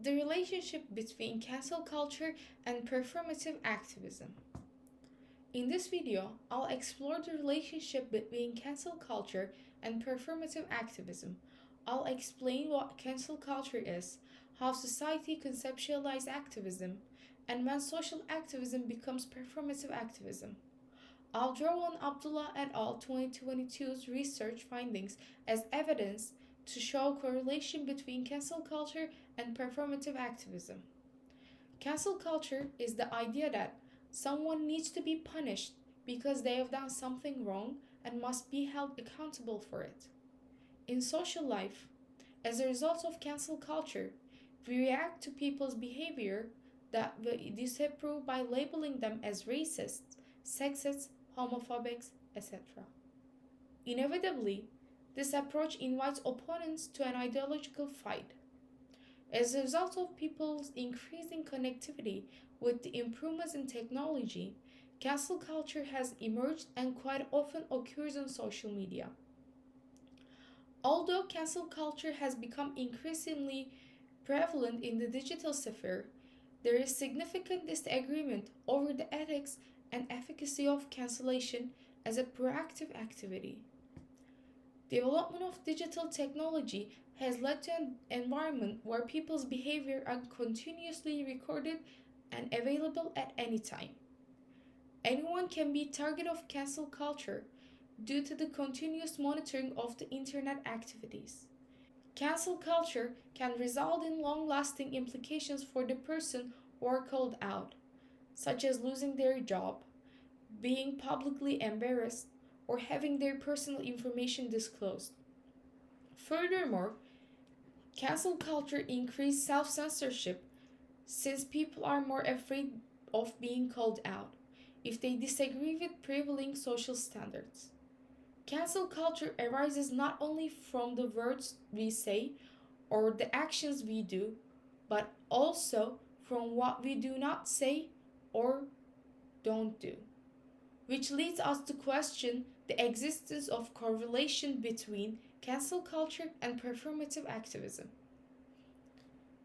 The relationship between cancel culture and performative activism. In this video, I'll explore the relationship between cancel culture and performative activism. I'll explain what cancel culture is, how society conceptualizes activism, and when social activism becomes performative activism. I'll draw on Abdullah et al. 2022's research findings as evidence to show correlation between cancel culture and performative activism. Cancel culture is the idea that someone needs to be punished because they have done something wrong and must be held accountable for it. In social life, as a result of cancel culture, we react to people's behavior that we disapprove by labeling them as racist, sexist, homophobic, etc. Inevitably, this approach invites opponents to an ideological fight. As a result of people's increasing connectivity with the improvements in technology, cancel culture has emerged and quite often occurs on social media. Although cancel culture has become increasingly prevalent in the digital sphere, there is significant disagreement over the ethics and efficacy of cancellation as a proactive activity. Development of digital technology has led to an environment where people's behavior are continuously recorded and available at any time. Anyone can be target of cancel culture due to the continuous monitoring of the internet activities. Cancel culture can result in long-lasting implications for the person who are called out, such as losing their job, being publicly embarrassed, or having their personal information disclosed. Furthermore, cancel culture increases self-censorship since people are more afraid of being called out if they disagree with prevailing social standards. Cancel culture arises not only from the words we say or the actions we do, but also from what we do not say or don't do, which leads us to question the existence of correlation between cancel culture and performative activism.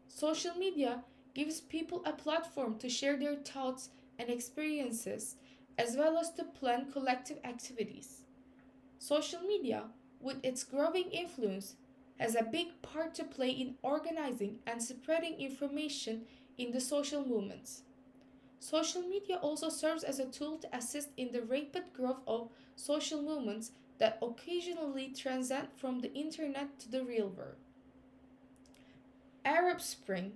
Social media gives people a platform to share their thoughts and experiences as well as to plan collective activities. Social media, with its growing influence, has a big part to play in organizing and spreading information in the social movements. Social media also serves as a tool to assist in the rapid growth of social movements that occasionally transcend from the internet to the real world. Arab Spring,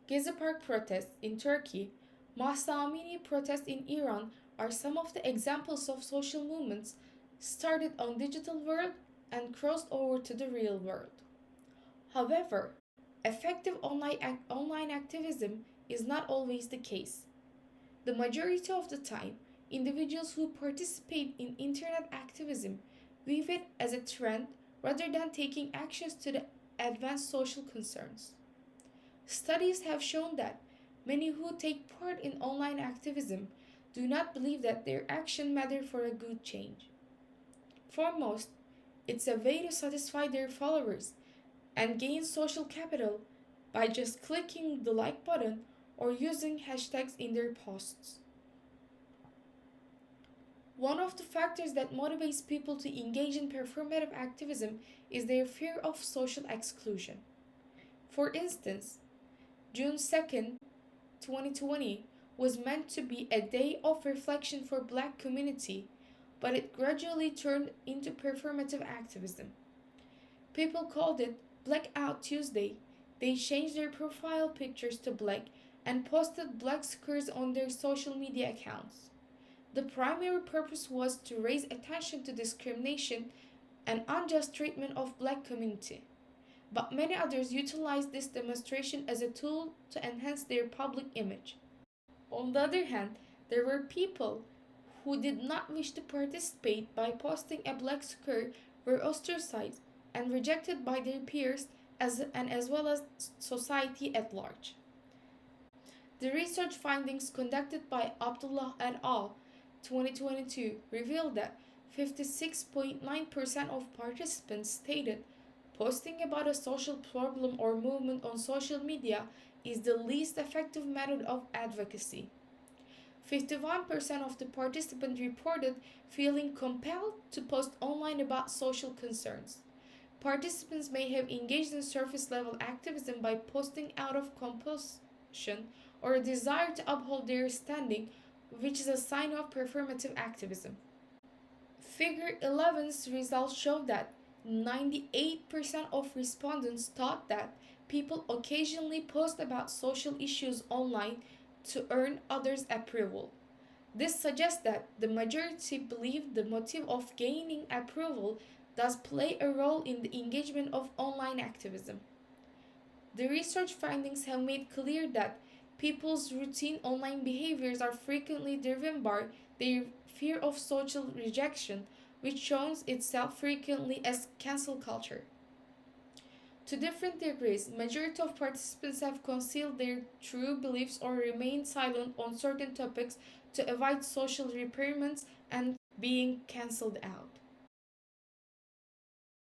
Gezi Park protests in Turkey, Mahsa Amini protests in Iran are some of the examples of social movements started on digital world and crossed over to the real world. However, effective online activism is not always the case. The majority of the time, individuals who participate in internet activism view it as a trend rather than taking actions to advance social concerns. Studies have shown that many who take part in online activism do not believe that their action matters for a good change. For most, it's a way to satisfy their followers and gain social capital by just clicking the like button or using hashtags in their posts. One of the factors that motivates people to engage in performative activism is their fear of social exclusion. For instance, June 2nd, 2020 was meant to be a day of reflection for Black community, but it gradually turned into performative activism. People called it Blackout Tuesday. They changed their profile pictures to black and posted black squares on their social media accounts. The primary purpose was to raise attention to discrimination and unjust treatment of Black community. But many others utilized this demonstration as a tool to enhance their public image. On the other hand, there were people who did not wish to participate by posting a black square were ostracized and rejected by their peers as well as society at large. The research findings conducted by Abdullah et al. 2022 revealed that 56.9% of participants stated Posting about a social problem or movement on social media is the least effective method of advocacy. 51% of the participants reported feeling compelled to post online about social concerns. Participants may have engaged in surface level activism by posting out of compulsion or a desire to uphold their standing, which is a sign of performative activism. Figure 11's results show that 98% of respondents thought that people occasionally post about social issues online to earn others' approval. This suggests that the majority believe the motive of gaining approval does play a role in the engagement of online activism. The research findings have made clear that people's routine online behaviors are frequently driven by their fear of social rejection, which shows itself frequently as cancel culture. To different degrees, majority of participants have concealed their true beliefs or remained silent on certain topics to avoid social repairments and being cancelled out.